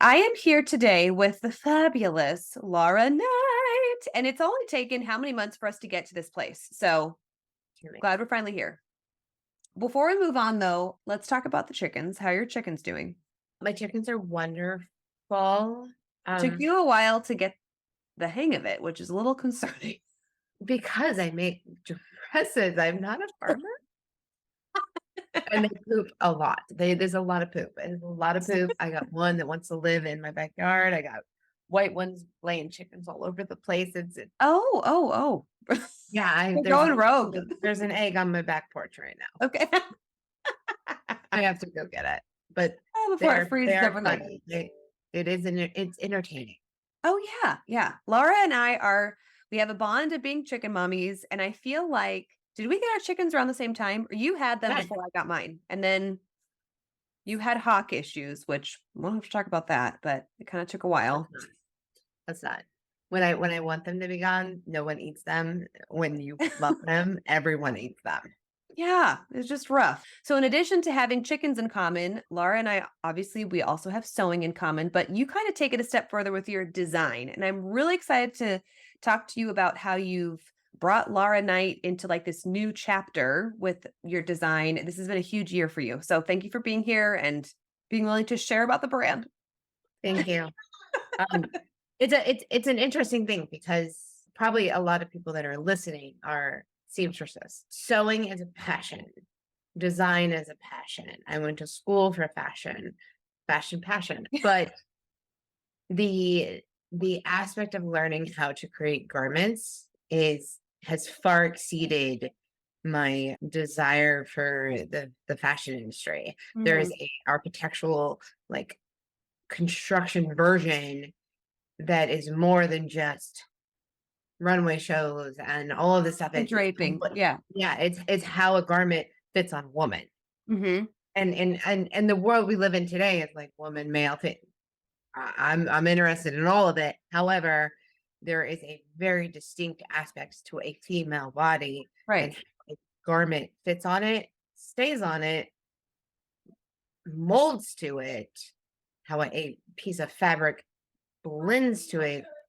I am here today with the fabulous Lara Knight, and it's only taken how many months for us to get to this place? So Hearing. glad we're finally here. Before we move on, though, let's talk about the chickens. How are your chickens doing? My chickens are wonderful. Took Um, you a while to get the hang of it, which is a little concerning. because I make dresses. I'm not a farmer. And they poop a lot. There's a lot of poop. There's a lot of poop. I got one that wants to live in my backyard. I got white ones laying chickens all over the place. Oh. Yeah, You're going rogue. there's an egg on my back porch right now. Okay. I have to go get it. But Before it they freezes are overnight. funny. It's entertaining. Oh, yeah, yeah. Laura and we have a bond of being chicken mommies, and I feel like did we get our chickens around the same time? Or you had them Yeah, before I got mine, and then you had hawk issues, which we'll have to talk about that, but it kinda took a that's while. not. That's not. When I want them to be gone, no one eats them. When you love them, everyone eats them. Yeah, it's just rough. So in addition to having chickens in common, Laura and I obviously we also have sewing in common, but you kind of take it a step further with your design. And I'm really excited to talk to you about how you've brought Lara Knight into like this new chapter with your design. This has been a huge year for you. So thank you for being here and being willing to share about the brand. Thank you. Um, it's an interesting thing because probably a lot of people that are listening are seamstresses. Sewing is a passion. Design is a passion. I went to school for fashion passion. But the the aspect of learning how to create garments is has far exceeded my desire for the fashion industry. There's Mhm. a architectural like construction version that is more than just runway shows and all of this stuff. And draping. Yeah. Yeah, it's how a garment fits on a woman. Hmm. And the world we live in today is like woman, male fit. I'm interested in all of it. However, there is a very distinct aspects to a female body and Right. how a garment fits on it, stays on it, molds to it, how a piece of fabric blends to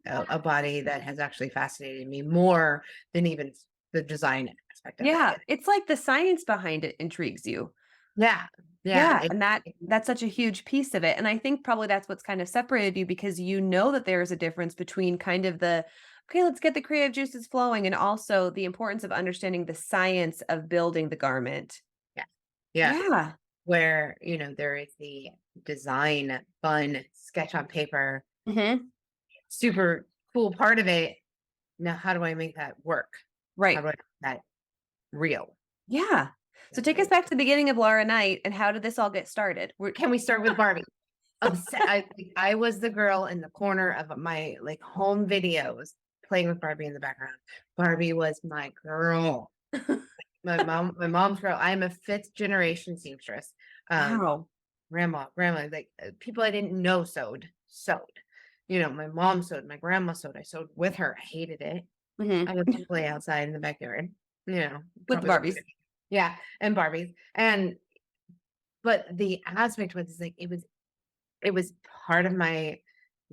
a body that has actually fascinated me more than even the design aspect of Yeah. it. It's like the science behind it intrigues you. Yeah, yeah, Yeah, and that's such a huge piece of it, and I think probably that's what's kind of separated you because you know that there is a difference between kind of the, "Okay, let's get the creative juices flowing," and also the importance of understanding the science of building the garment. yeah, yeah. Yeah. Where there is the design, fun sketch on paper, Mhm. super cool part of it. Now, how do I make that work? How Right. do I make that real? Yeah. So take us And back to the beginning of Lara Knight, and how did this all get started? can we start with Barbie? I was the girl in the corner of my like home videos playing with Barbie in the background. Barbie was my girl. My mom's girl. I'm a fifth generation seamstress. Um, Wow. grandma, like people I didn't know sewed. My mom sewed, my grandma sewed. I sewed with her. I hated it. Mhm. I would just play outside in the backyard. With the Probably Barbies. yeah, and Barbies. And but the aspect was like it was part of my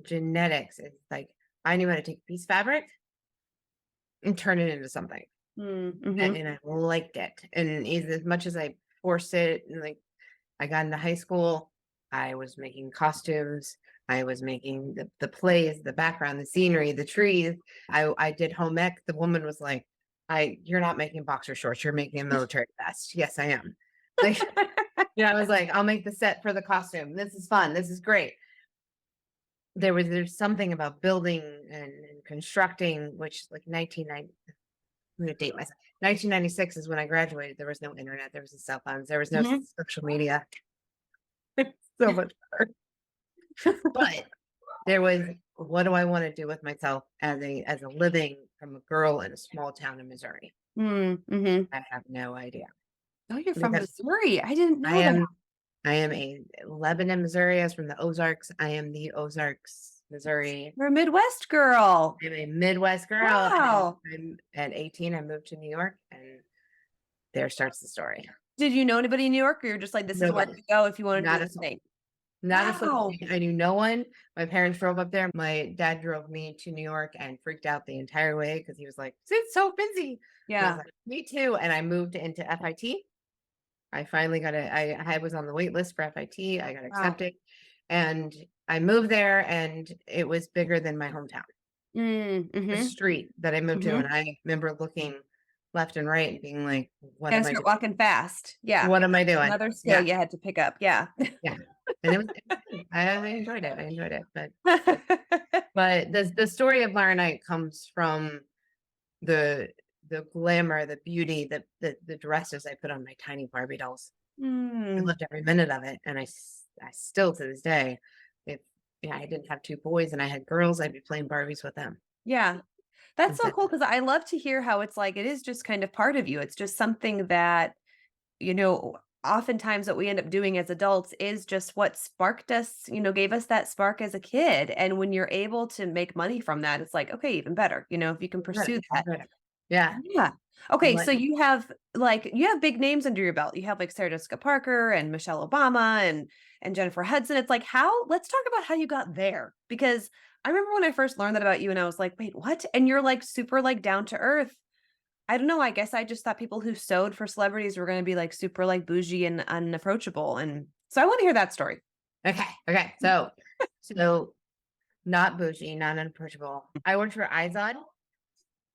genetics. It's like I knew how to take a piece of fabric and turn it into something. Mm, And, mhm. and I liked it. And as much as I forced it, and like I got into high school, I was making costumes. I was making the plays, the background, the scenery, the trees. I did home ec. The woman was like, you're not making boxer shorts, you're making a military vest. Yes, I am. Like, I was like, I'll make the set for the costume. This is fun. This is great. There's something about building and constructing, which like 1990, I'm gonna date myself. 1996 is when I graduated. There was no internet, there was no cell phones, there was no Mhm. social media. So much better. But there was, what do I want to do with myself as a living from a girl in a small town in Missouri? Mm, mhm. I have no idea. Oh, you're from Because Missouri. I didn't I know that. am I am a Lebanon, Missouri. I was from the Ozarks. I am the Ozarks, Missouri. You're a Midwest girl. I'm a Midwest girl, and Wow. I'm at 18. I moved to New York, and there starts the story. Did you know anybody in New York, or you're just like, "This is where Nobody, to go if you wanted to not leave a the soul, state"? Not a soul. Wow. I knew no one. My parents drove up there. My dad drove me to New York and freaked out the entire way because he was like, "It's so busy." And I was Yeah. like, "Me too." And I moved into FIT. I finally got a I was on the wait list for FIT. I got Wow. accepted, and I moved there, and it was bigger than my hometown. The Mhm. street that I moved to, and Mhm. I remember looking left and right and being like, "What Gotta am I start doing? walking fast. Yeah. What am I That's doing?" another skill Yeah, you had to pick up. Yeah. yeah, and it was fun. I enjoyed it. I enjoyed it, but the story of Lara Knight comes from the the glamour, the beauty, the dresses I put on my tiny Barbie dolls. I Mm, loved every minute of it, and I still to this day, if yeah, I didn't have 2 boys and I had girls, I'd be playing Barbies with them. yeah. That's so Instead cool because I love to hear how it's like it is just kind of part of you. It's just something that, oftentimes what we end up doing as adults is just what sparked us, gave us that spark as a kid. And when you're able to make money from that, it's like, okay, even better, if you can pursue that. Yeah, Yeah. Okay, but so you have big names under your belt. You have like Sarah Jessica Parker and Michelle Obama and Jennifer Hudson. It's like how let's talk about how you got there because I remember when I first learned that about you and I was like, "Wait, what?" And you're like super like down to earth. I don't know, I guess I just thought people who sewed for celebrities were going to be like super like bougie and unapproachable and so I want to hear that story. okay, so not bougie, not unapproachable. I worked for Izod.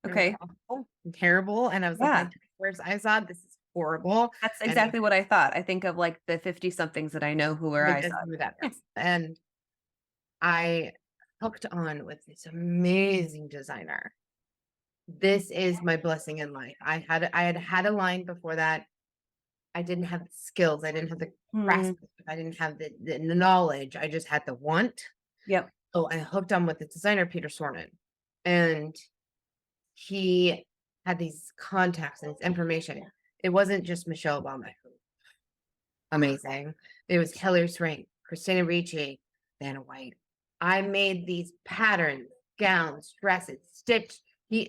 It was Okay. awful and terrible, and I was like, "My Yeah. dad wears Izod. This is horrible." That's And exactly what I thought. I think of like the 50 somethings that I know who wear eyes on. with that, yes. And I hooked on with this amazing designer. This is my blessing in life. I had a line before that. I didn't have the skills. I didn't have the Mm, craftsmanship. I didn't have the knowledge. I just had the want. yep. So I hooked on with the designer, Peter Sornin. And he had these contacts and this information. It wasn't just Michelle Obama, who amazing. It was Kelly Swank, Christina Ricci, Vanna White. I made these patterns, gowns, dresses, stitched.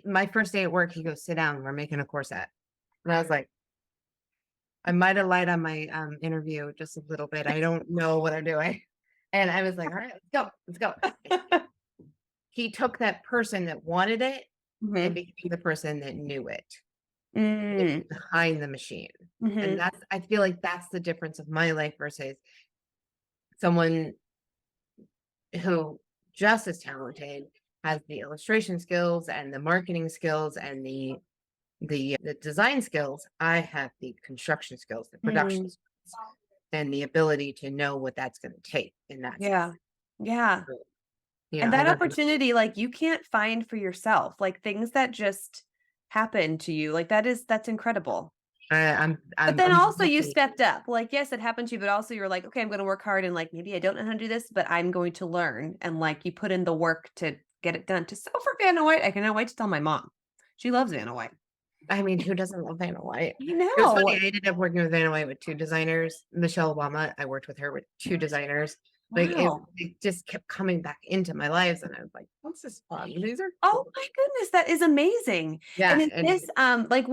My first day at work, he goes, "Sit down, we're making a corset." And I was like, I might have lied on my interview just a little bit. I don't know what I'm doing. And I was like, "All right, let's go. Let's go." He took that person that wanted it and Mhm. became the person that knew it Mm, behind the machine. And mhm. I feel like that's the difference of my life versus someone who just as talented has the illustration skills and the marketing skills and the design skills. I have the construction skills, the production Mm, skills, and the ability to know what that's going to take in that sense. yeah. Yeah. So, you know, And I that love opportunity, like, you can't find for yourself, like, things that just happen to you, like, that's incredible. But then I'm also you lucky. stepped up, like, yes, it happened to you, but also you're like, "Okay, I'm gonna work hard and, like, maybe I don't know how to do this, but I'm going to learn," and, like, you put in the work to get it done. To sew for Vanna White, I cannot wait to tell my mom. She loves Vanna White. I mean, who doesn't love Vanna White? I It was know. funny. I ended up working with Vanna White with two designers. Michelle Obama, I worked with her with two designers. Like Wow. it just kept coming back into my lives, and I was like, "This is fun. These are Oh cool." my goodness, that is amazing. And Yeah, is and this, like,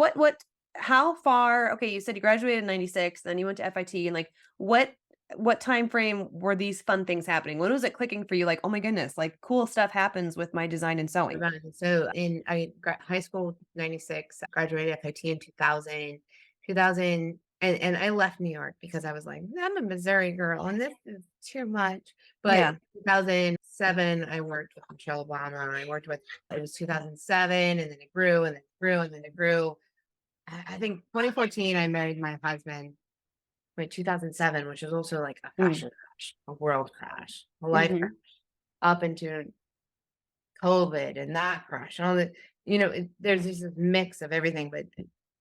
how far okay, you said you graduated in '96, then you went to FIT, and, like, what time frame were these fun things happening? When was it clicking for you, like, "Oh my goodness, like, cool stuff happens with my design and sewing?" so in high school 96, graduated FIT in 2000, 2000, and I left New York because I was like, I'm a Missouri girl and this is too much. But Yeah. 2007, I worked with Michelle Obama. I worked with it was 2007, and then it grew and then it grew and then it grew. I think 2014, I married my husband. Wait, 2007, which was also like a Mm, fashion crash, a world crash, a life crash, mhm. up into COVID and that crash and all that, there's this mix of everything, but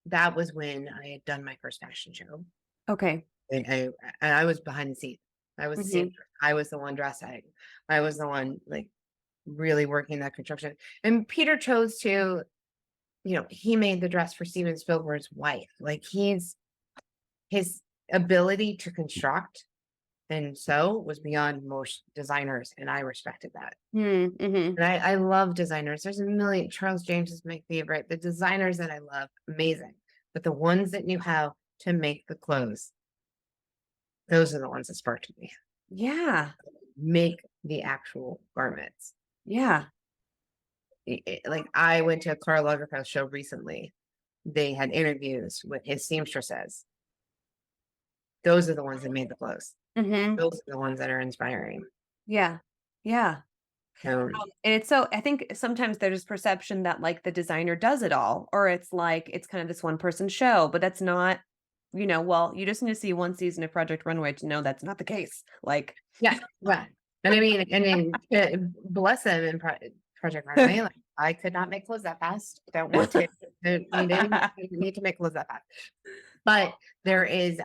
that was when I had done my first fashion show. Okay. And I was behind the scenes. I was the Mhm. seamstress. I was the one dressing. I was the one like really working that construction. And Peter chose to, he made the dress for Steven Spielberg's wife. Like his ability to construct and sew was beyond most designers, and I respected that. Mm, mhm. And I love designers. There's a million. Charles James is my favorite. The designers that I love, amazing. But the ones that knew how to make the clothes, those are the ones that sparked me. Yeah. make the actual garments. Yeah. Like I went to a Karl Lagerfeld show recently. They had interviews with his seamstresses. Those are the ones that made the clothes. Mhm. Those are the ones that are inspiring. Yeah. Yeah. Um, And it's so I think sometimes there's perception that like the designer does it all, or it's like it's kind of this one person show, but that's not, well, you just need to see one season of Project Runway to know that's not the case. Like, yeah, yeah. And I mean, and then bless them in Project Runway. Like I could not make clothes that fast. Don't want to. We didn't need to make clothes that fast. But there is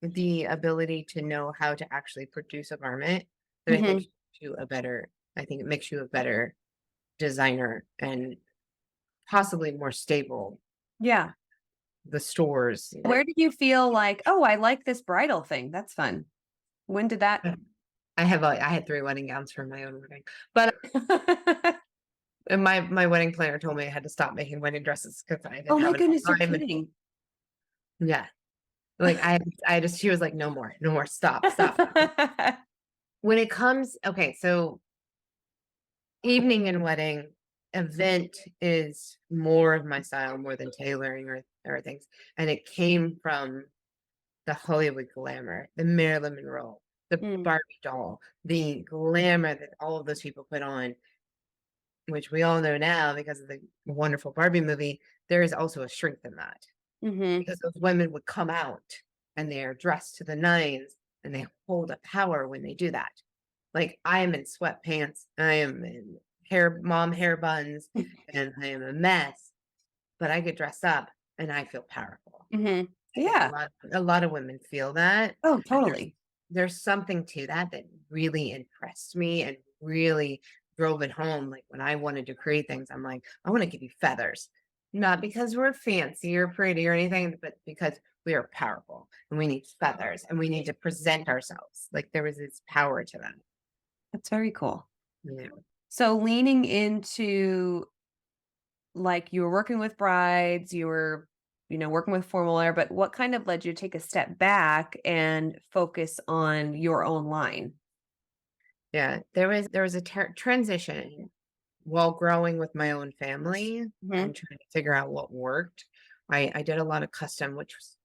the ability to know how to actually produce a garment that I think Mhm. makes you a better. I think it makes you a better designer and possibly more stable. Yeah. The stores. Where did you feel like, "Oh, I like this bridal thing. That's fun." When did that I had 3 wedding gowns for my own wedding, but and my wedding planner told me I had to stop making wedding dresses because I Oh didn't my have enough goodness, you're time. And kidding. yeah, like I just she was like, "No more, no more, stop, stop." When it comes, okay, so evening and wedding event is more of my style more than tailoring or things, and it came from the Hollywood glamour, the Marilyn Monroe, the Mm, Barbie doll, the glamour that all of those people put on, which we all know now because of the wonderful Barbie movie. There is also a strength in that mhm. because those women would come out and they are dressed to the nines and they hold a power when they do that. Like I am in sweatpants, I am in hair buns, and I am a mess, but I get dressed up and I feel powerful. Mhm. I think Yeah. a lot of women feel that, Oh, and totally. there's something to that that really impressed me and really drove it home. Like when I wanted to create things, I'm like, I want to give you feathers, not because we're fancy or pretty or anything, but because we are powerful and we need feathers and we need to present ourselves. Like there was this power to that. That's very cool. Yeah. So leaning into like you were working with brides, you were, working with formal wear, but what kind of led you to take a step back and focus on your own line? Yeah. There was a transition while growing with my own family Mhm. and trying to figure out what worked. I did a lot of custom, which was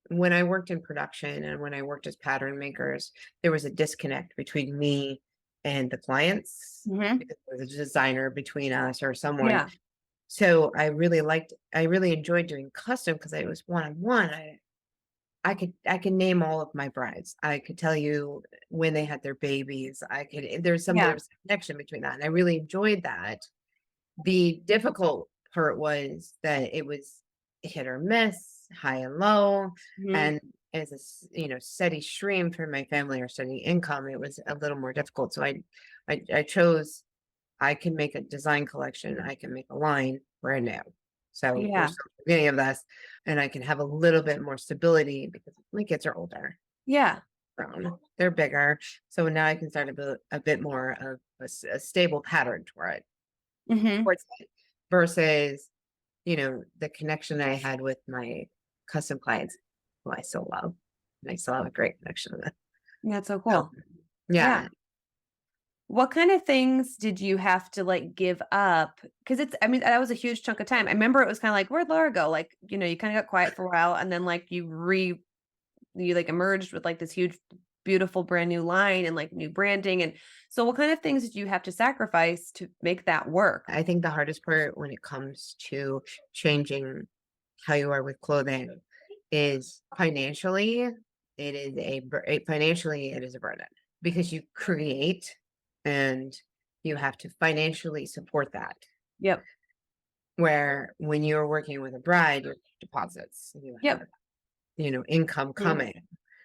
when I worked in production and when I worked as pattern makers, there was a disconnect between me and the clients Mhm. because there was a designer between us or someone. Yeah. So I really enjoyed doing custom because it was one on one. I could name all of my brides. I could tell you when they had their babies. There Yeah. was a connection between that. And I really enjoyed that. The difficult part was that it was hit or miss, high and low, Mhm. and as steady stream for my family or steady income, it was a little more difficult. So I chose I can make a design collection, I can make a line brand new. So we're Yeah. still at the beginning of this, and I can have a little bit more stability because my kids are older, Yeah. grown, they're bigger. So now I can start a bit more of a stable pattern Mhm. towards it versus, the connection I had with my custom clients, who I still love. And I still have a great connection with. That's so So cool. Yeah. yeah. What kind of things did you have to, like, give up? Because that was a huge chunk of time. I remember it was kinda like, "Where'd Laura go?" Like, you kinda got quiet for a while, and then, like, you emerged with, like, this huge, beautiful brand new line and, like, new branding, and so what kind of things did you have to sacrifice to make that work? I think the hardest part when it comes to changing how you are with clothing is financially. Financially it is a burden because you create and you have to financially support that. Yep. Where when you're working with a bride, your deposits, you have, Yep. income Mhm. coming,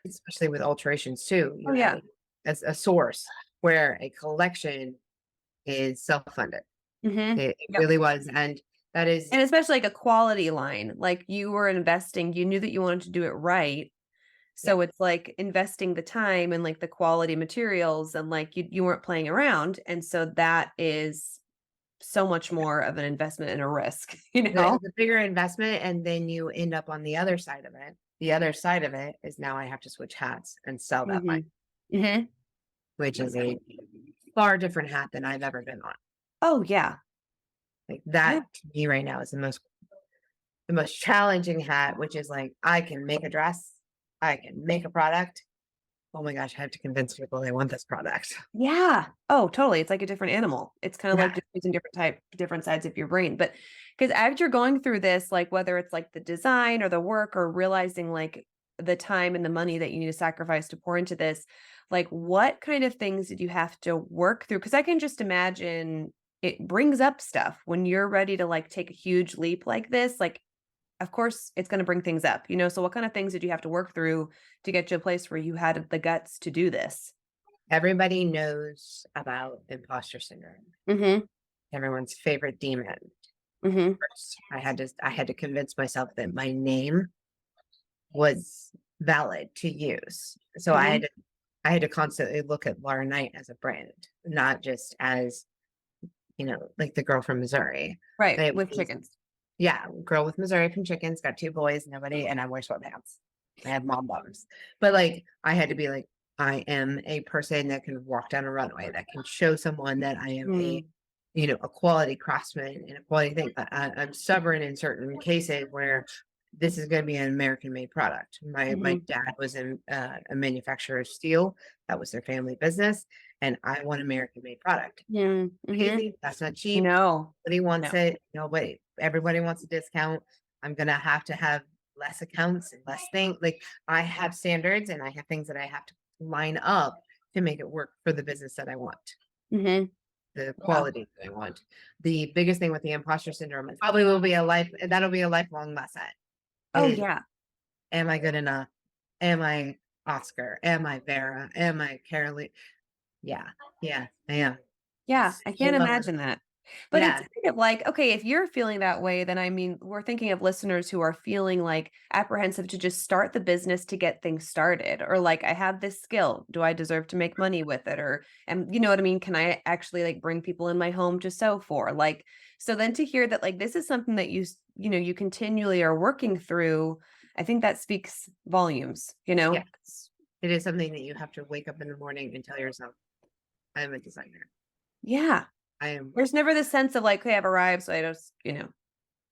especially with alterations too. Oh, You have yeah. it as a source where a collection is self-funded. Mhm. It Yep. really was. And that is, And especially, like, a quality line, like, you were investing you knew that you wanted to do it right, yeah, so it's, like, investing the time and, like, the quality materials and, like, you weren't playing around, and so that is so much more of an investment and a risk, you know? the bigger investment. And then you end up on the other side of it. The other side of it is now I have to switch hats and sell that line. Mhm. Mhm. which is a far different hat than I've ever been on. Oh, yeah. Like Yeah. that to me right now is the most challenging hat, which is like I can make a dress, I can make a product. Oh my gosh, I have to convince people they want this product. Yeah. Oh, totally. It's like a different animal. It's kind of Yeah. like just using different sides of your brain. But because as you're going through this, like whether it's like the design or the work or realizing like the time and the money that you need to sacrifice to pour into this, like what kind of things did you have to work through? Because I can just imagine it brings up stuff when you're ready to like take a huge leap like this. Like, of course, it's going to bring things up, you know? So what kind of things did you have to work through to get to a place where you had the guts to do this? Everybody knows about imposter syndrome. Mhm. Everyone's favorite demon. Mhm. First, I had to convince myself that my name was valid to use. So I had Mhm. to I had to constantly look at Lara Knight as a brand, not just as, like the girl from Missouri. Right, It with was, chickens. yeah, girl with Missouri from chickens, got two boys, nobody, and I wear sweatpants. I have mom bottoms. But like I had to be like, I am a person that can walk down a runway, that can show someone that I am Mm, a quality craftsman and a quality thing. But I'm stubborn in certain cases where this is going to be an American made product. My mhm. dad was in a manufacturer of steel. That was their family business. And I want American made product. Mm, mhm. Crazy. That's not cheap. No, Nobody wants no. it. Nobody, everybody wants a discount. I'm going to have less accounts and less things. Like I have standards and I have things that I have to line up to make it work for the business that I want, Mhm. the Wow. quality that I want. The biggest thing with the imposter syndrome, and probably will be that'll be a lifelong lesson, Oh, is yeah. am I good enough? Am I Oscar? Am I Vera? Am I Caroline? Yeah, yeah, I am. Yeah, It's I so can't imagine that. But it's yeah, kind of like, okay, if you're feeling that way, then I mean, we're thinking of listeners who are feeling like apprehensive to just start the business to get things started, or like, I have this skill. Do I deserve to make money with it? Or, and you know what I mean? Can I actually like bring people in my home to sew for? Like, so then to hear that, like, this is something that you know, you continually are working through, I think that speaks volumes, you know? yes. It is something that you have to wake up in the morning and tell yourself, I'm a designer. Yeah. I am There's never this sense of like, okay, I've arrived. So I just, you know, I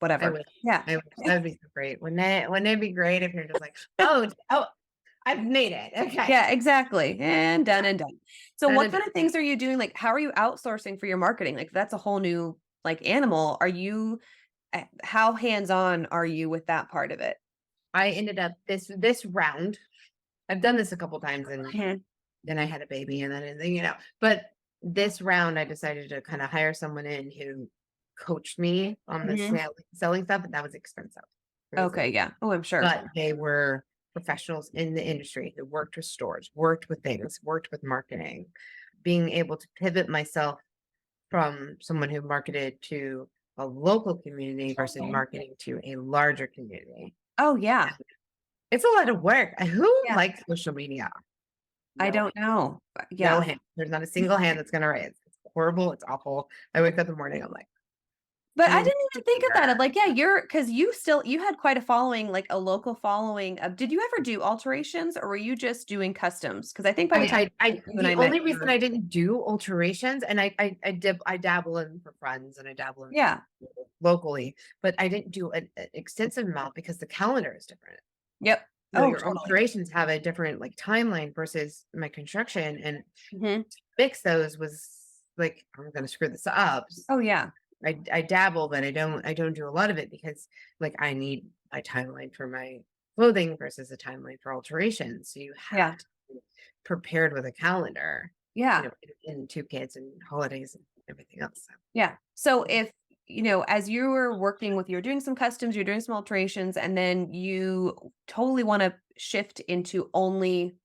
whatever. wish Yeah. I wish that'd be so great. Wouldn't it be great if you're just like, oh, I've made it. Okay. Yeah, exactly, and done and done. So Done what and done. kind of things are you doing? Like, how are you outsourcing for your marketing? Like, that's a whole new, like, animal. Are you how hands-on are you with that part of it? I ended up this round. I've done this a couple times and Mhm, then I had a baby and then, but this round I decided to kind of hire someone in who coached me on the mhm. selling stuff, and that was expensive. It was Okay, like, yeah. Oh, I'm sure. but they were professionals in the industry who worked with stores, worked with things, worked with marketing, being able to pivot myself from someone who marketed to a local community versus marketing to a larger community. Oh, yeah. It's a lot of work. Who Yeah. likes social media? I No, don't know. no Yeah. hand. There's not a single hand that's gonna raise. It's horrible. It's awful. I wake up in the morning. I'm like, But I I am didn't even think of that. Of like, yeah, you're because you had quite a following, like a local following of did you ever do alterations or were you just doing customs? Because I think by the time you and the I met, only you reason were I didn't do alterations, and I dabble in for friends and I dabble in for yeah. people locally, but I didn't do an extensive amount because the calendar is different. Yep. Oh, Your totally. alterations have a different like timeline versus my construction, and Mhm. fix those was like, I'm gonna screw this up. Oh, yeah. I dabble, but I don't do a lot of it because like I need a timeline for my clothing versus a timeline for alterations. So you Yeah. have to be prepared with a calendar, Yeah. in two kids and holidays and everything else. So, Yeah. So if, you know, as you were working with you're doing some customs, you're doing some alterations, and then you totally want to shift into only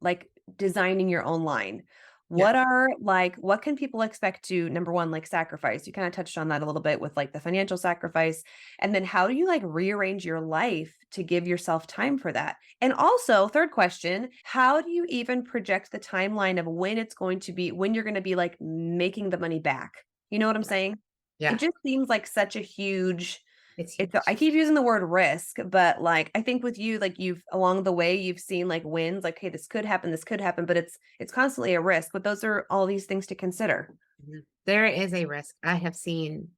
like designing your own line. yeah. What can people expect to number one, like sacrifice? You kind of touched on that a little bit with like the financial sacrifice. And then how do you like rearrange your life to give yourself time for that? And also, third question, how do you even project the timeline of when it's going to be, when you're going to be like making the money back? You know what I'm saying? It Yeah. just seems like such a huge, It's It's huge. I keep using the word risk, but, like, I think with you, like, you've along the way, you've seen, like, wins, like, "Hey, this could happen," but it's constantly a risk, but those are all these things to consider. Mhm. There is a risk. I have seen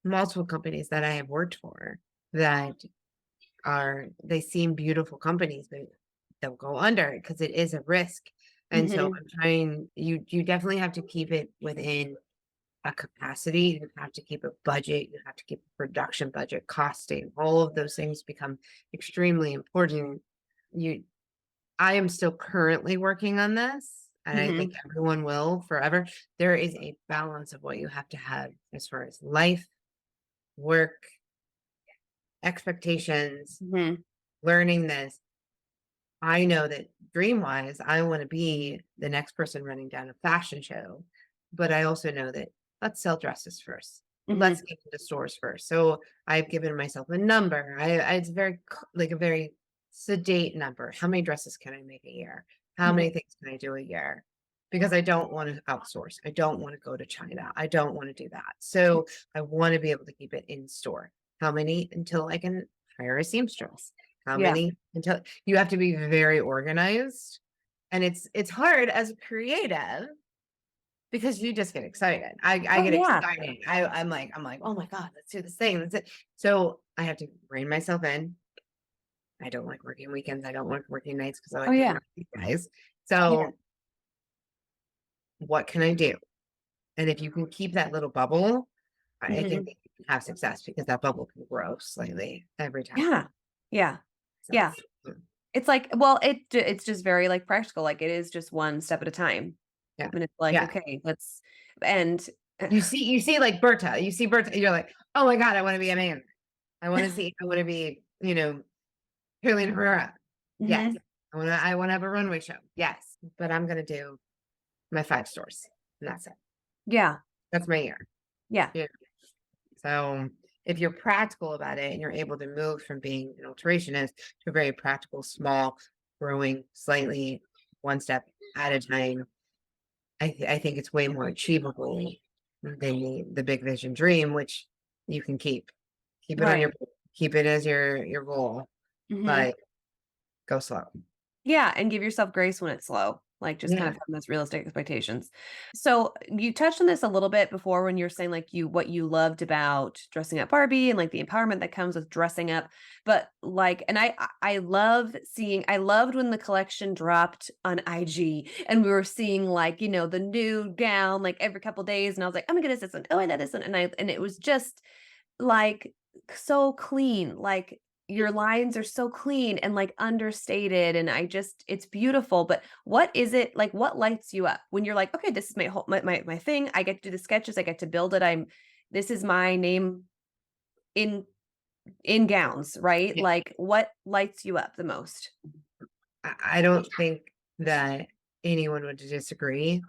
multiple companies that I have worked for that they seem beautiful companies, but they'll go under because it is a risk. And so Mhm, I'm trying, you definitely have to keep it within a capacity. You have to keep a budget, you have to keep a production budget, costing, all of those things become extremely important. You I am still currently working on this, and I think mhm, everyone will forever. There is a balance of what you have to have as far as life, work, expectations, mhm. learning this. I know that dream wise, I want to be the next person running down a fashion show, but I also know that let's sell dresses first. Let's Mhm, get to the stores first. So I've given myself a number. It's very like a very sedate number. How many dresses can I make a year? How mhm, many things can I do a year? Because I don't want to outsource. I don't want to go to China. I don't want to do that. So I want to be able to keep it in store. How many until I can hire a seamstress? How yeah. many until you have to be very organized, and it's hard as a creative because you just get excited. I Oh, get yeah. excited. I'm like, "Oh my god, let's do this thing. That's it." So, I have to rein myself in. I don't like working weekends. I don't like working nights because I Oh, like hanging yeah. out with you guys. Yeah. So, what can I do? And if you can keep that little bubble, I think Mhm. that you can have success because that bubble can grow slightly every time. Yeah. Yeah. So, Yeah. mm, It's like well, it's just very, like, practical, like, it is just one step at a time, yeah. and it's like, Yeah. "Okay, let's" and You see like Berta, you see Berta, you're like, "Oh my god, I wanna be a man. I wanna be, Carolina Herrera. Yes. Mhm. I wanna have a runway show. Yes, but I'm gonna do my 5 stores, and that's it. Yeah. That's my year." Yeah. Yeah. So, if you're practical about it and you're able to move from being an alterationist to a very practical, small, growing slightly one step at a time, I think it's way more achievable than the big vision dream, which you can keep. Keep it on your Right. keep it as your goal, Mhm. but go slow. Yeah, and give yourself grace when it's slow, like, just kind of Yeah. having those realistic expectations. So, you touched on this a little bit before when you were saying, like, what you loved about dressing up Barbie and, like, the empowerment that comes with dressing up, but, like and I love seeing I loved when the collection dropped on IG and we were seeing, like, the new gown, like, every couple days, and I was like, "Oh my goodness, this one. Oh, I got this one," and it was just like, so clean, like, your lines are so clean and, like, understated, and it's beautiful, but what is it like, what lights you up when you're like, "Okay, this is my whole my thing, I get to do the sketches, I get to build it, this is my name in gowns," right? Yeah. Like, what lights you up the most? I don't think that anyone would disagree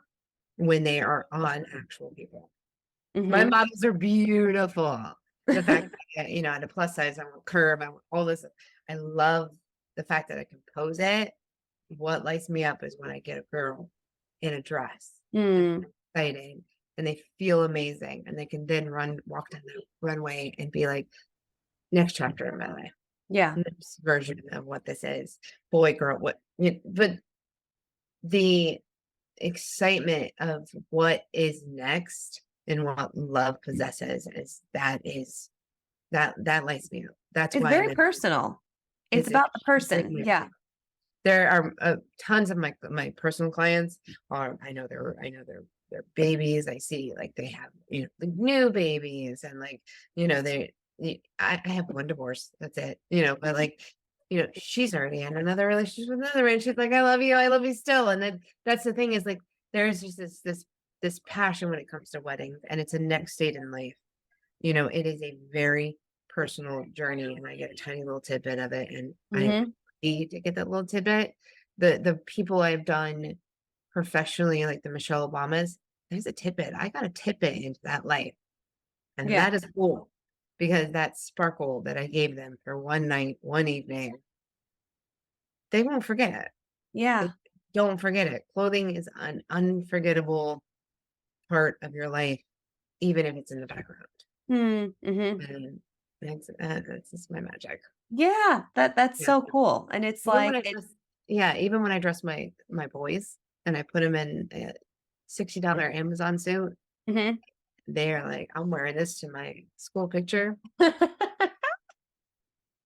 when they are on actual people. My Mhm. models are beautiful. The fact that, at a plus size, I want curve, I want all this. I love the fact that I can pose it. What lights me up is when I get a girl in a dress and Mm, excited and they feel amazing and they can then walk down the runway and be like, next chapter of my life, yeah. next version of what this is. Boy, girl, but the excitement of what is next and what love possesses that lights me up. That's It's why very personal. It's it's a about the huge person, yeah. there are tons of my personal clients are I know they're babies. I see like they have like new babies and like I have one divorce. That's it. But like she's already in another relationship with another man. She's like I love you still. And then that's the thing is like there's just this passion when it comes to weddings, and it's a next state in life. It is a very personal journey, and I get a tiny little tidbit of it, and I Mhm. need to get that little tidbit. The people I've done professionally, like the Michelle Obamas, there's a tidbit. I got a tidbit into that life, and Yeah. that is cool because that sparkle that I gave them for one night, one evening, they won't forget it. Yeah. They don't forget it. Clothing is an unforgettable part of your life, even if it's in the background. Mm, mhm. That's just my magic. Yeah, that's Yeah. so cool. And it's Even when like I dress yeah, even when I dress my boys and I put them in a $60 Amazon suit, Mhm. they're like, "I'm wearing this to my school picture."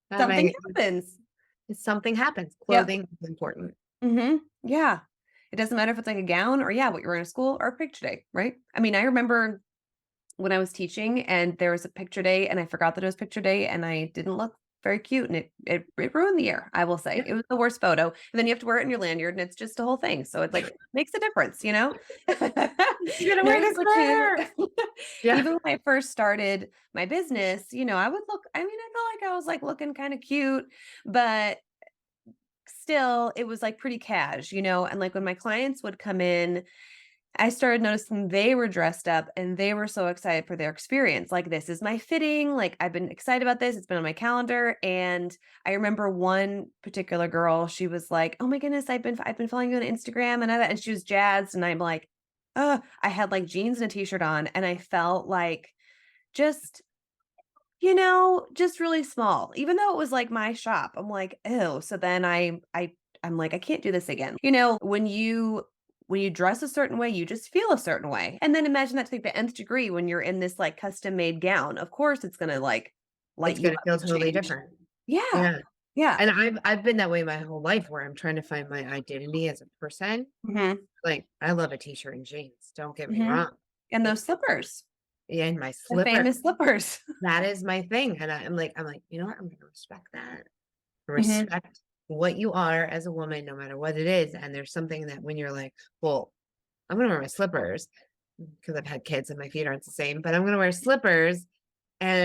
That Something may happens. something happens. Yep. Clothing is important. Yeah. It doesn't matter if it's like a gown or yeah, what you're wearing to school or picture day, right? I mean, I remember when I was teaching and there was a picture day and I forgot that it was picture day and I didn't look very cute and it ruined the year, I will say. Yeah. It was the worst photo. And then you have to wear it in your lanyard and it's just a whole thing. So it's like makes a difference, you know? "You're gonna Now wear you this go to where?" Yeah. even when I first started my business, I would look, I mean, I felt like I was like looking kind of cute, but still it was like pretty cash, and like when my clients would come in, I started noticing they were dressed up and they were so excited for their experience. Like, this is my fitting. Like, I've been excited about this. It's been on my calendar. And I remember one particular girl, she was like, "Oh my goodness, I've been following you on Instagram and she was jazzed. And I'm like, I had like jeans and a t-shirt on and I felt like just just really small, even though it was like my shop. I'm like, "Ew." So then I'm like, I can't do this again. When you dress a certain way, you just feel a certain way. And then imagine that to like the nth degree when you're in this like custom made gown. Of course it's gonna like light It's you gonna up feel and totally change. different. Yeah. Yeah. Yeah. And I've been that way my whole life where I'm trying to find my identity as a person. Mhm. Like, I love a t-shirt and jeans, don't get me Mhm. wrong. And It those slippers, and my the slipper, famous slippers. that is my thing, and I'm like, "You know what? I'm gonna respect that. Mhm. Respect what you are as a woman, no matter what it is." And there's something that when you're like, "Well, I'm gonna wear my slippers because I've had kids and my feet aren't the same, but I'm gonna wear slippers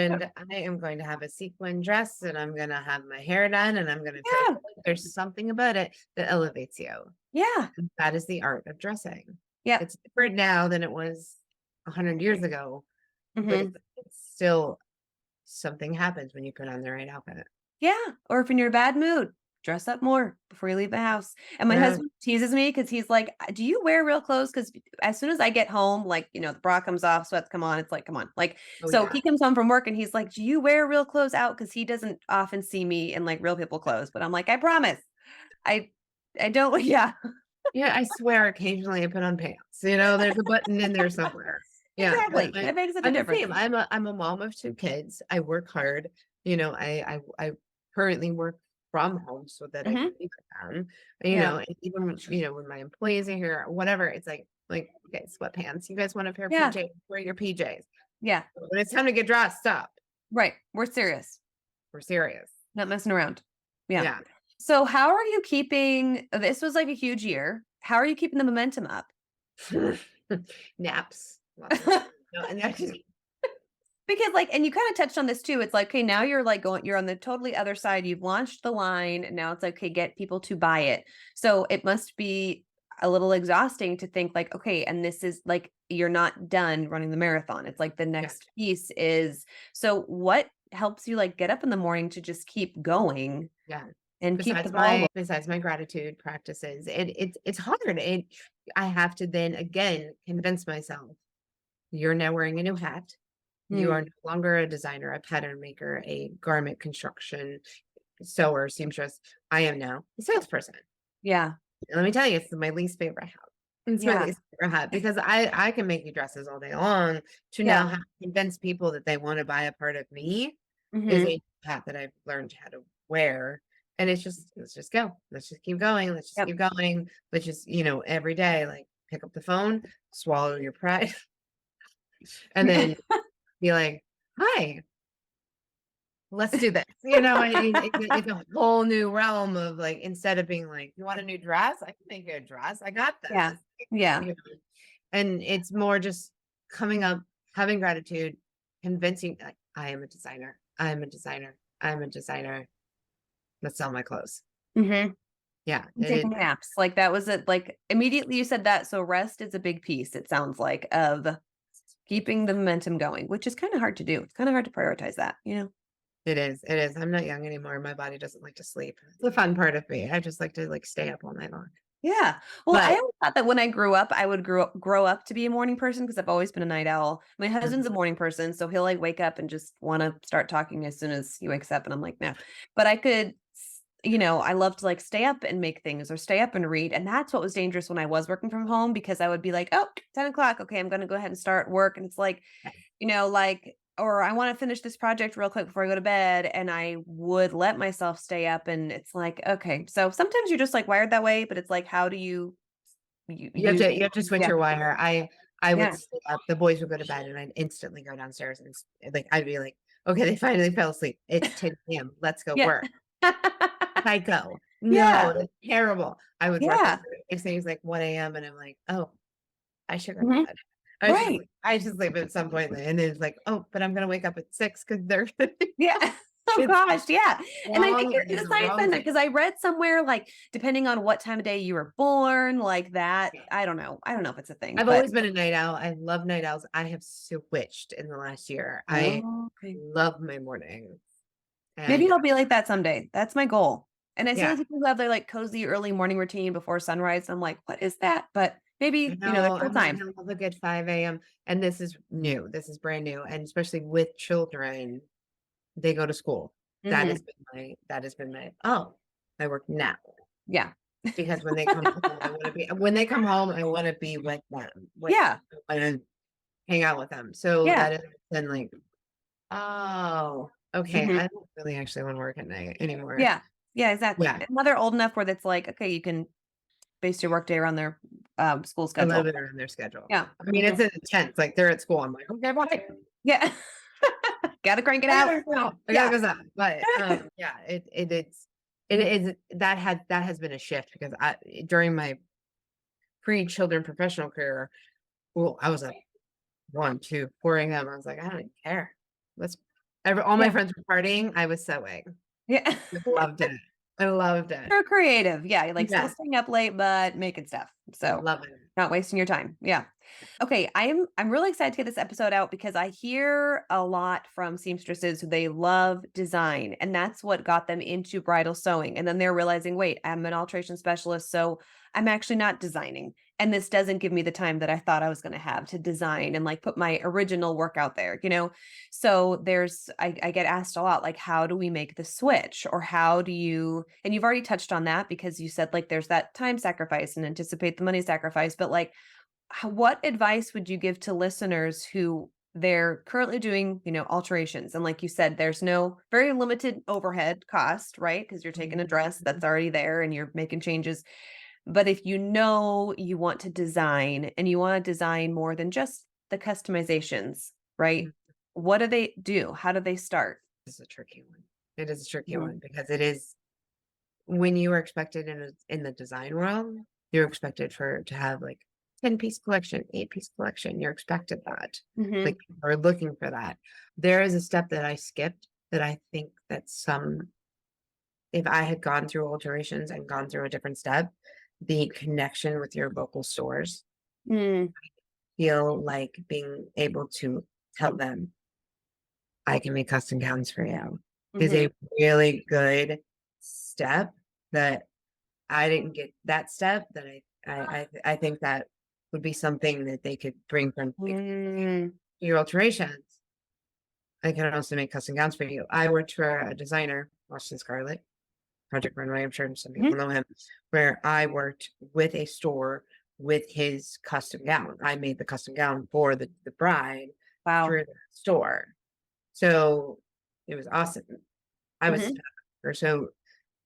Yeah. and I am going to have a sequin dress and I'm gonna have my hair done and I'm gonna feel Yeah. good." There's something about it that elevates you. Yeah. And that is the art of dressing. Yep. It's different now than it was 100 years ago, but Mhm. it's still something happens when you put on the right outfit. Yeah, or if you're in a bad mood, dress up more before you leave the house. And my Yeah. husband teases me because he's like, "Do you wear real clothes?" Because as soon as I get home, like, the bra comes off, sweats come on, it's like, come on. Like, Oh so yeah. he comes home from work and he's like, "Do you wear real clothes out?" Because he doesn't often see me in like real people clothes. But I'm like, I promise. I I don't yeah. Yeah, I swear occasionally I put on pants, there's a button in there somewhere. Yeah, but Exactly. It makes such a I'm the difference. same. I'm a mom of 2 kids. I work hard. I currently work from home so that I can Mhm. be with them. Yeah. And even when my employees are here or whatever, it's like, "Okay, sweatpants. You guys want a pair of Yeah. PJs? Wear your PJs. Yeah. When it's time to get dressed up, Right. We're serious. we're serious." Not messing around. Yeah. Yeah. So how are you keeping this was like a huge year. How are you keeping the momentum up? Naps. Lots of naps. No, and that's just Because like and you kinda touched on this too. It's like, okay, now you're like you're on the totally other side. You've launched the line and now it's like, okay, get people to buy it. So it must be a little exhausting to think like, okay, and this is like you're not done running the marathon. It's like the yeah. next piece is so what helps you like get up in the morning to just keep going Yeah. and keep the Besides ball my rolling? besides my gratitude practices, it's hard. I have to then again convince myself, you're now wearing a new hat. You are Mm, no longer a designer, a pattern maker, a garment construction sewer, seamstress. I am now a salesperson. yeah. And let me tell you, it's my least favorite hat. It's my Yeah. least favorite hat because I can make you dresses all day long. To now Yeah. have to convince people that they want to buy a part of me is Mhm. a hat that I've learned how to wear. And let's just go. Let's just keep going. Let's just Yep. keep going. Let's just, every day, like pick up the phone, swallow your pride, and then be like, "Hi, let's do this." It's a whole new realm of like, instead of being like, "You want a new dress? I can make you a dress. I got Yeah. this." Yeah. You know, and it's more just coming up, having gratitude, convincing like, I am a designer. I'm a designer. I'm a designer. Let's sell my clothes. Mhm. Yeah, And taking naps, like, that was it, like, immediately you said that, so rest is a big piece, it sounds like, of keeping the momentum going, which is kinda hard to do. It's kinda hard to prioritize that, you know? it is. It is. I'm not young anymore. My body doesn't like to sleep. It's the fun part of me. I just like to like stay up all night long. Yeah. Well, I But always thought that when I grew up, I would grow up to be a morning person because I've always been a night owl. My husband's a Mhm. morning person, so he'll like wake up and just want to start talking as soon as he wakes up, and I'm like, no. But I could, I love to like stay up and make things or stay up and read, and that's what was dangerous when I was working from home because I would be like, oh, 10 o'clock, okay, I'm going to go ahead and start work, and it's like, like, or I want to finish this project real quick before I go to bed. And I would let myself stay up. And it's like, okay. So sometimes you're just like wired that way, but it's like, how do you use, You have to switch yeah, your wire. I would yeah, stay up, the boys would go to bed, and I'd instantly go downstairs and like I'd be like, okay, they finally fell asleep. It's 10 p.m. Let's go yeah. work. Psycho. No, Yeah. that's terrible. I would rush Yeah. up. If things like 1 a.m. and I'm like, oh, I should go to Mhm. bed. Right. I should sleep at some point. And then it's like, oh, but I'm gonna wake up at 6 because they're Yeah. Oh it's gosh, yeah. And I think it's it's not even wrong. that because I read somewhere like depending on what time of day you were born, like that. I don't know. I don't know if it's a thing, I've but always been a night owl. I love night owls. I have switched in the last year. I oh, okay. love my mornings. Maybe And I'll be like that someday. That's my goal. And I see yeah, other people who have their like cozy early morning routine before sunrise. I'm like, what is that? But I maybe, there's know still I'm time. gonna have a good 5 a.m. And this is new. This is brand new. And especially with children, they go to school. Hmm. That has been my oh, I work now. Yeah. Because when they come home, when they come home, I want to be with them. Yeah. I wanna hang out with them. So Yeah. that has been like, oh, okay. Hmm. I don't really actually want to work at night anymore. Yeah. Yeah, exactly. Yeah. And now they're old enough where that's like, okay, you can base your work day around their school A little schedule. bit around their schedule. Yeah. I mean, Mhm. it's intense. Like they're at school. I'm like, okay, bye. Yeah. Gotta crank it I out. gotta go. I gotta Yeah. go stop. But yeah, it is that has been a shift because I during my pre-children professional career, well, I was like 1, 2, 4 a.m. I was like, I don't even care. Let's all my Yeah. friends were partying. I was sewing. Yeah. I loved it. I loved it. You're creative. Yeah, you're, like, still Yes, staying up late, but making stuff. So, love it. not wasting your time. Yeah. Okay, I'm really excited to get this episode out because I hear a lot from seamstresses who they love design, and that's what got them into bridal sewing, and then they're realizing, "Wait, I'm an alteration specialist, so I'm actually not designing, and this doesn't give me the time that I thought I was gonna have to design and, like, put my original work out there," you know? So there's I get asked a lot, like, how do we make the switch? Or how do you and you've already touched on that because you said, like, there's that time sacrifice and anticipate the money sacrifice, but, like, what advice would you give to listeners who they're currently doing, alterations? And like you said, there's no very limited overhead cost, right? Because you're taking a dress Mhm. that's already there and you're making changes. But if you know you want to design and you want to design more than just the customizations, right? Mhm. What do they do? How do they start? It's a tricky one. It is a tricky Mhm. one because it is when you are expected in the design world, you're expected to have like 10-piece collection, 8-piece collection. You're expected that. Like Mhm. people are looking for that. There is a step that I skipped that I think that some if I had gone through alterations and gone through a different step, the connection with your local stores Mm, feel like being able to tell them I can make custom gowns for you is mhm. a really good step that I didn't get that step that I think that would be something that they could bring from like Mm. your alterations. I can also make custom gowns for you. I worked for a designer, Austin Scarlett, Project Runway. I'm sure some people Mhm. know him, where I worked with a store with his custom gown. I made the custom gown for the bride Wow. through the store. So it was awesome. I was Mhm. stuck. Or so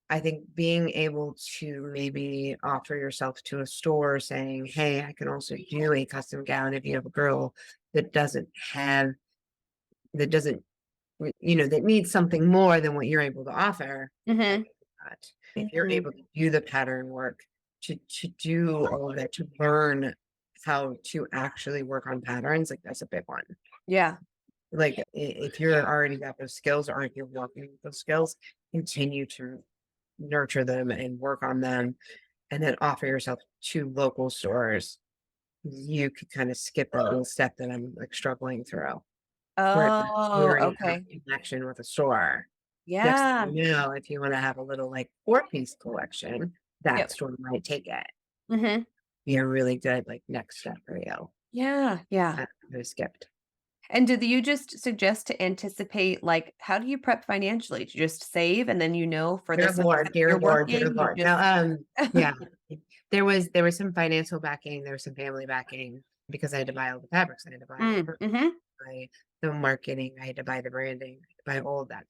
I think being able to maybe offer yourself to a store saying, hey, I can also do a custom gown if you have a girl that doesn't have, that doesn't, that needs something more than what you're able to offer. I Mhm. think that if you're Mhm. able to do the pattern work, to do all of that, to learn how to actually work on patterns, like that's a big one. Yeah. Like if you're already got those skills or if you're working with those skills, continue to nurture them and work on them and then offer yourself to local stores. You could kind of skip that little step that I'm like struggling through where you Oh, already have okay. a connection with a store. Next thing Yeah. you know, if you want to have a little like 4-piece collection, that Yep. store might take it. Mhm. be a really good like next step for you. Yeah, yeah. I skipped. And do you just suggest to anticipate, like, how do you prep financially? Do you just save and then for this amount that Dear you're Lord, dear working, you Lord. just Now, yeah, there was some financial backing, there was some family backing because I had to buy all the fabrics, I had to buy all the mhm. buy the marketing, I had to buy the branding, I had to buy all of that.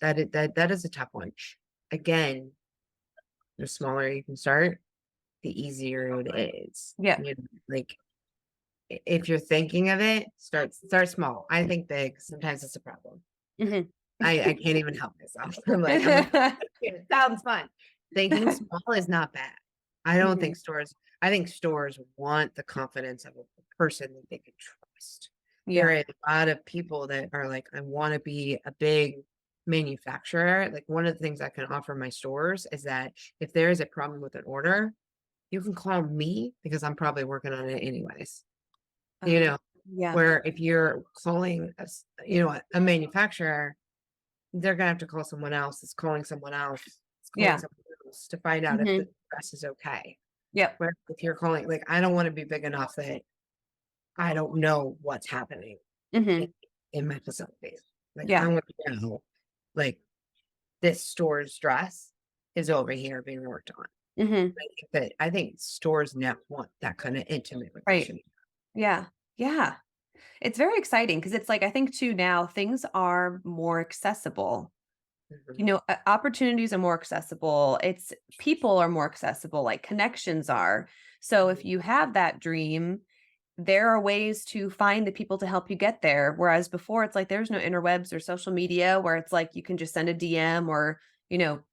That is a tough one. Again, the smaller you can start, the easier it is. Yeah. You know, like if you're thinking of it, start small. I think big. Sometimes it's a problem. Mhm. I can't even help myself. I'm like, it sounds fun. Thinking small is not bad. I don't Mhm. think stores. I think stores want the confidence of a person that they can trust. There Yeah. are a lot of people that are like, I want to be a big manufacturer. Like one of the things I can offer my stores is that if there is a problem with an order, you can call me because I'm probably working on it anyways. You Uh, know, yeah. where if you're calling a manufacturer, they're gonna have to call someone else that's calling someone else, that's calling Yeah. someone else to find out if the Mhm. dress is okay. Yep. Where if you're calling, like, I don't want to be big enough that I don't know what's happening in, Mhm. in my facilities. Like, I Yeah. want to know, like, this store's dress is over here being worked on. Mhm. I think stores now want that kind of intimate Right. relationship. Yeah. Yeah. It's very exciting because it's like I think too now things are more accessible. Mhm. Opportunities are more accessible. It's people are more accessible, like connections are. So if Mhm. you have that dream, there are ways to find the people to help you get there. Whereas before, it's like there's no interwebs or social media where it's like you can just send a DM or, you know,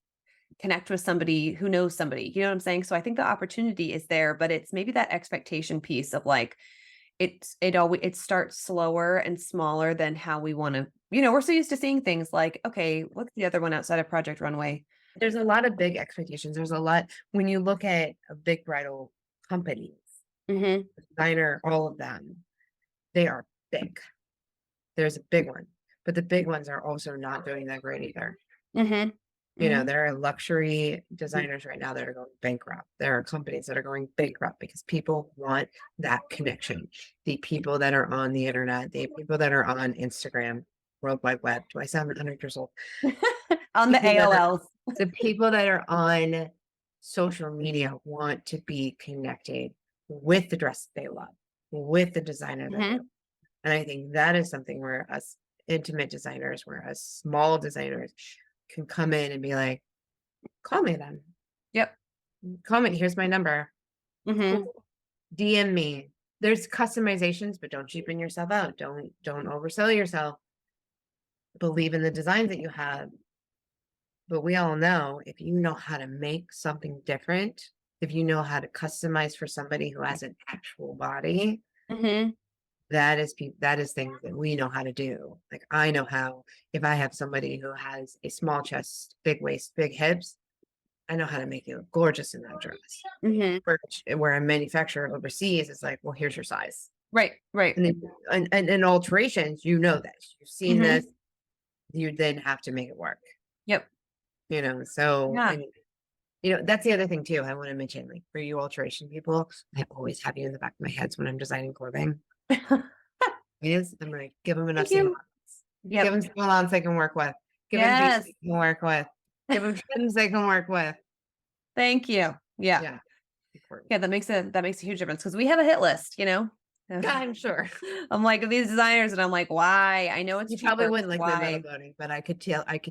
connect with somebody who knows somebody. You know what I'm saying? So I think the opportunity is there, but it's maybe that expectation piece of like it starts slower and smaller than how we want to. We're so used to seeing things like, okay, what's the other one outside of Project Runway? There's a lot of big expectations. There's a lot when you look at a big bridal companies, Mhm. designer, all of them, they are big. There's a big one, but the big ones are also not doing that great either. Mhm. Mhm. There are luxury designers right now that are going bankrupt. There are companies that are going bankrupt because people want that connection. The people that are on the internet, the people that are on Instagram, World Wide Web. Do I sound 100 years old? On the People that are AOLs. the people that are on social media want to be connected with the dress they love, with the designer that they love. Mhm. And I think that is something where us intimate designers, where us small designers can come in and be like, call me then. Yep. Call me. Here's my number. Mhm. DM me. There's customizations, but don't cheapen yourself out. Don't oversell yourself. Believe in the designs that you have. But we all know if you know how to make something different, if you know how to customize for somebody who has an actual body, Mhm. that is things that we know how to do. Like I know how if I have somebody who has a small chest, big waist, big hips, I know how to make you look gorgeous in that dress. Mhm. Where a manufacturer overseas is like, well, here's your size. Right, right. And then and alterations, you know this. You've seen this, Mhm. you then have to make it work. Yep. So Yeah. and that's the other thing too. I want to mention, like for you alteration people, I always have you in the back of my head when I'm designing clothing. Is I'm like, give them enough Thank seam you. allowance. Give Yep. them seam allowance they can work with. Give them dates Yes. they can work with. Give them trims they can work with. Thank you. Yeah. Yeah, important. Yeah, that makes a huge difference because we have a hit list. Yeah, I'm sure. I'm like, these designers, and I'm like, "Why? I know it's You probably cheaper, but wouldn't like my metal why?" body, but I could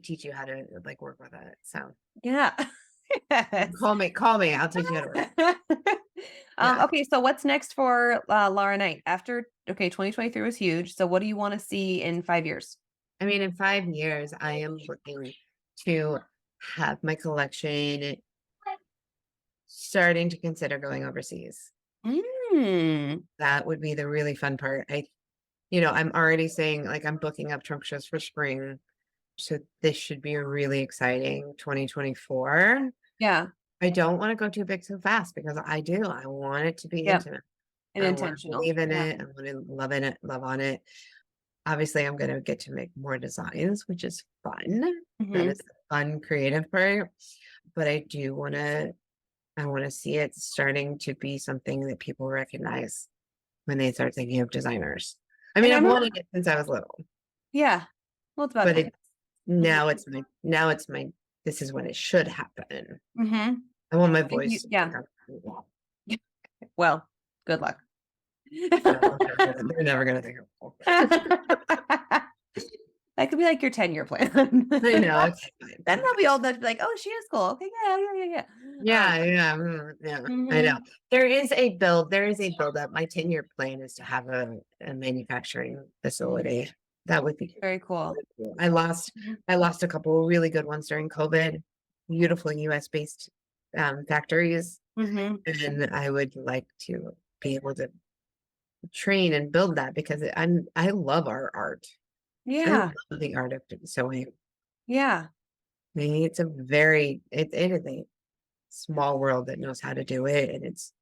teach you how to like work with it. So Yeah. Yes. call me. I'll teach you how to work. Yeah. Okay, so what's next for, Lara Knight? After 2023 was huge, so what do you wanna see in 5 years? I mean, in 5 years, I am looking to have my collection starting to consider going overseas. Mm. That would be the really fun part. I'm already saying like I'm booking up trunk shows for spring. So this should be a really exciting 2024. Yeah. I don't want to go too big so fast because I do. I want it to be Yep, intimate. and I want to intentional. believe in Yeah. it. I want to love in it, love on it. Obviously, I'm going to get to make more designs, which is fun. That Mhm. is the fun, creative part. But I do want to I want to see it starting to be something that people recognize when they start thinking of designers. I And mean, I I've remember, wanted it since I was little, yeah, well, it's about but time. Mhm. now it's my this is when it should happen. Mhm. I want my You voice to yeah. pick up on the wall. Well, good luck. No, they're never gonna think of That could be like your 10-year plan. I know, it's fine. Then they'll be old enough to be like, "Oh, she is cool. Okay, yeah, yeah, yeah, yeah." Yeah, I know. Mhm. There is a build up. My 10-year plan is to have a manufacturing facility. That would be Very cool. really cool. Mhm. I lost a couple of really good ones during COVID, beautiful US based factories. Mhm. And I would like to be able to train and build that because I love our art. I love Yeah, the art of sewing. yeah, I mean, it is a small world that knows how to do it, and it's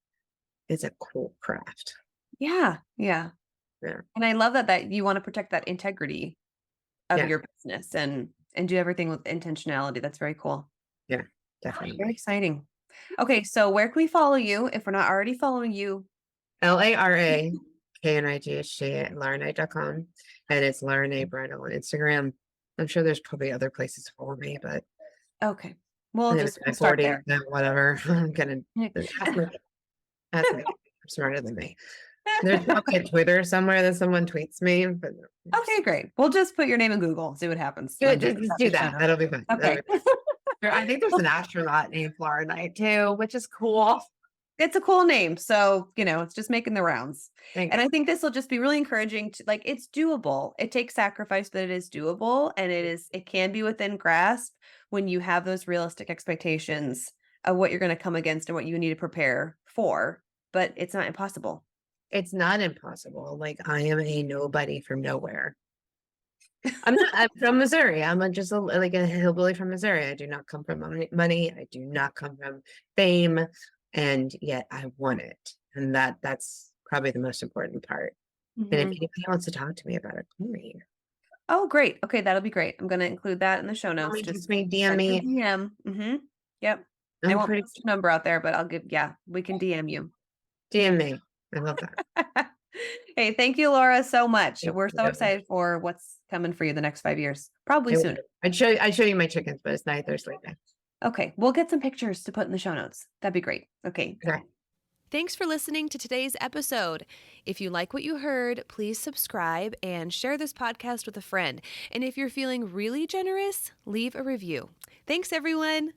a cool craft. yeah, yeah. Yeah, And I love that you wanna protect that integrity of yeah, your business and do everything with intentionality. That's very cool. yeah, Very definitely. exciting. Okay, so where can we follow you if we're not already following you? LARAKNIGHT at LaraKnight.com, and it's Lara Knight Bridal on Instagram. I'm sure there's probably other places for me, but Okay. I'm We'll gonna just my we'll start 40, there. then whatever. I'm gonna ask me. I'm smarter than me. There's probably a Twitter somewhere that someone tweets me, but Okay, great. We'll just put your name in Google, see what happens, good, and just just attach do the show that. notes. That'll be fun. That'll Okay. be fun. I think there's an astronaut named Lara Knight too, which is cool. It's a cool name, so, it's just making the rounds. Thank And I think this will just be really encouraging to like, it's doable. It takes sacrifice, but it is doable, and it can be within grasp when you have those realistic expectations of what you're gonna come against and what you need to prepare for, but it's not impossible. It's not impossible. Like I am a nobody from nowhere. I'm from Missouri. Just like a hillbilly from Missouri. I do not come from money. I do not come from fame, and yet I want it. And that's probably the most important part. And if Mhm. anybody wants to talk to me about it, call me. Oh, great. Okay, that'll be great. I'm gonna include that in the show Call notes. me, text Just me, DM send me a me. DM. Mhm. Yep. I I'm won't pretty post your number out there, but I'll give yeah, we can DM you. DM me. I love that. Hey, thank you, Laura, so much. Thank We're so you. excited for what's coming for you the next 5 years. Probably I soon. would. I'd show you my chickens, but it's night. They're sleeping. Okay, we'll get some pictures to put in the show notes. That'd be great. Okay. Okay. Thanks for listening to today's episode. If you like what you heard, please subscribe and share this podcast with a friend. And if you're feeling really generous, leave a review. Thanks, everyone.